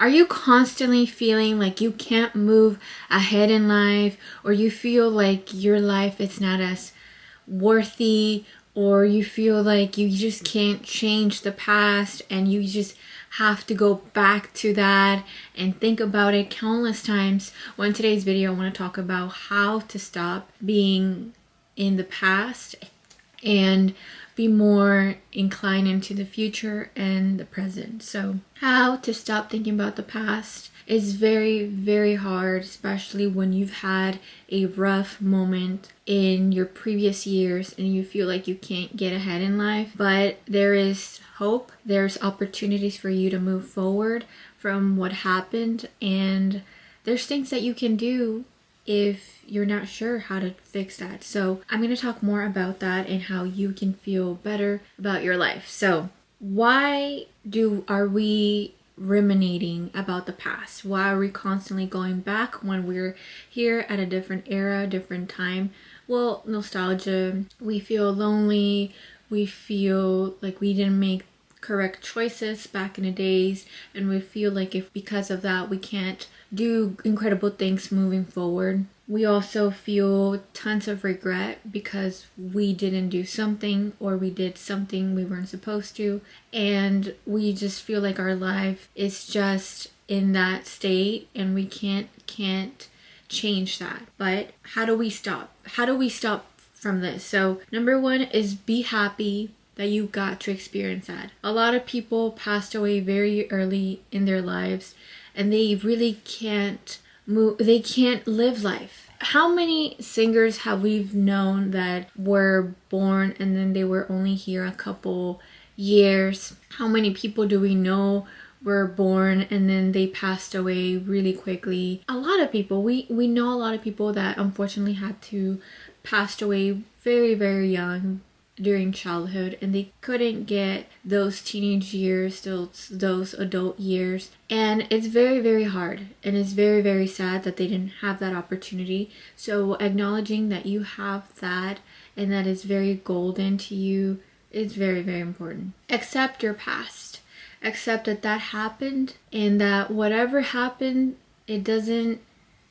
Are you constantly feeling like you can't move ahead in life, or you feel like your life is not as worthy, or you feel like you just can't change the past and you just have to go back to that and think about it countless times? Well, in today's video, I want to talk about how to stop being in the past and be more inclined into the future and the present. So how to stop thinking about the past is very, very hard, especially when you've had a rough moment in your previous years and you feel like you can't get ahead in life. But there is hope, there's opportunities for you to move forward from what happened, and there's things that you can do if you're not sure how to fix that. So I'm going to talk more about that and how you can feel better about your life. So why are we ruminating about the past? Why are we constantly going back when we're here at a different era, different time? Well, nostalgia. We feel lonely. We feel like we didn't make correct choices back in the days, and we feel like if because of that we can't do incredible things moving forward. We also feel tons of regret because we didn't do something, or we did something we weren't supposed to, and we just feel like our life is just in that state and we can't change that. But how do we stop? How do we stop from this? So number one is be happy that you got to experience that. A lot of people passed away very early in their lives and they really can't move, they can't live life. How many singers have we known that were born and then they were only here a couple years? How many people do we know were born and then they passed away really quickly? A lot of people. We know a lot of people that unfortunately had to pass away very, very young during childhood, and they couldn't get those teenage years, those adult years, and it's very, very hard, and it's very, very sad that they didn't have that opportunity. So acknowledging that you have that and that is very golden to you is very, very important. Accept your past. Accept that happened, and that whatever happened, it doesn't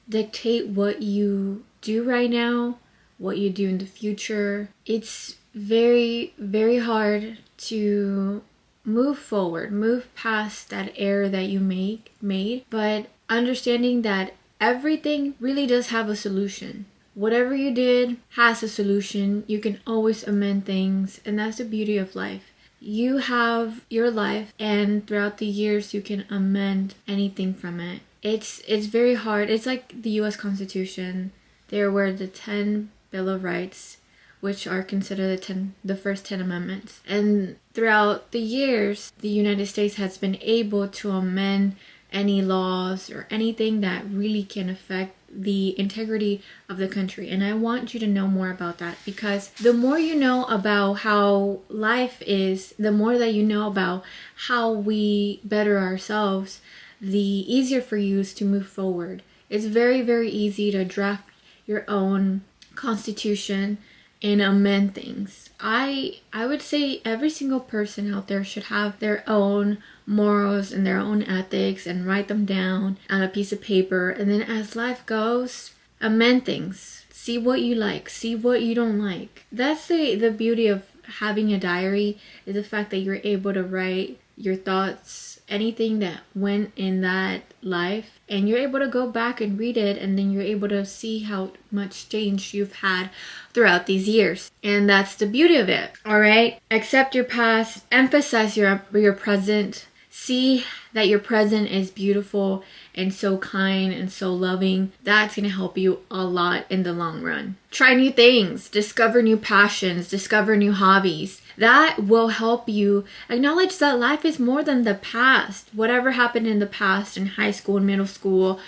dictate what you do right now, what you do in the future. It's very, very hard to move forward, move past that error that you made, but understanding that everything really does have a solution. Whatever you did has a solution. You can always amend things, and that's the beauty of life. You have your life, and throughout the years you can amend anything from it. It's very hard. It's like the US Constitution. There were the 10 Bill of Rights, which are considered the first 10 amendments. And throughout the years, the United States has been able to amend any laws or anything that really can affect the integrity of the country. And I want you to know more about that, because the more you know about how life is, the more that you know about how we better ourselves, the easier for you is to move forward. It's very, very easy to draft your own constitution and amend things. I would say every single person out there should have their own morals and their own ethics and write them down on a piece of paper, and then as life goes, amend things. See what you like, see what you don't like. That's the beauty of having a diary, is the fact that you're able to write your thoughts, anything that went in that life, and you're able to go back and read it, and then you're able to see how much change you've had throughout these years. And that's the beauty of it. All right, accept your past, emphasize your present. See that your present is beautiful and so kind and so loving. That's going to help you a lot in the long run. Try new things, discover new passions, discover new hobbies. That will help you acknowledge that life is more than the past. Whatever happened in the past, in high school and middle school,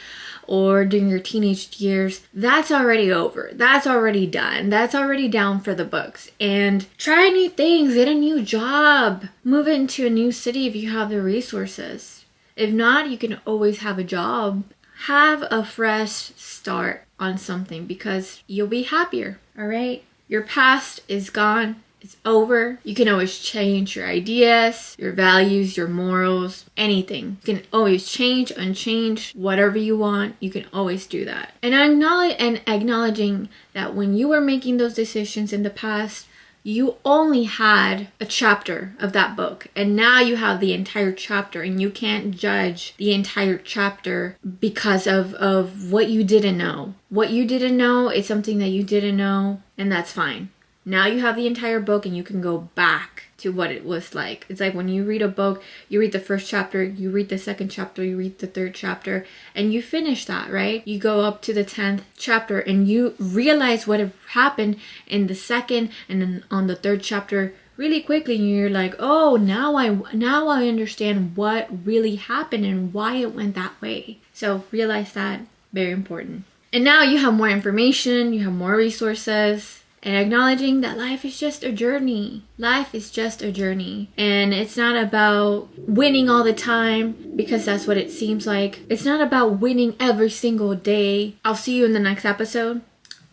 or during your teenage years, that's already over. That's already done. That's already down for the books. And try new things, get a new job, move into a new city if you have the resources. If not, you can always have a job. Have a fresh start on something, because you'll be happier, all right? Your past is gone. It's over. You can always change your ideas, your values, your morals, anything. You can always change, unchange, whatever you want. You can always do that. And acknowledging that when you were making those decisions in the past, you only had a chapter of that book, and now you have the entire chapter, and you can't judge the entire chapter because of what you didn't know. What you didn't know is something that you didn't know, and that's fine. Now you have the entire book and you can go back to what it was like. It's like when you read a book, you read the first chapter, you read the second chapter, you read the third chapter, and you finish that, right? You go up to the 10th chapter and you realize what happened in the second and then on the third chapter really quickly, and you're like, oh, now I understand what really happened and why it went that way. So realize that, very important. And now you have more information, you have more resources. And acknowledging that life is just a journey. Life is just a journey. And it's not about winning all the time, because that's what it seems like. It's not about winning every single day. I'll see you in the next episode.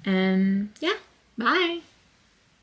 And yeah, bye.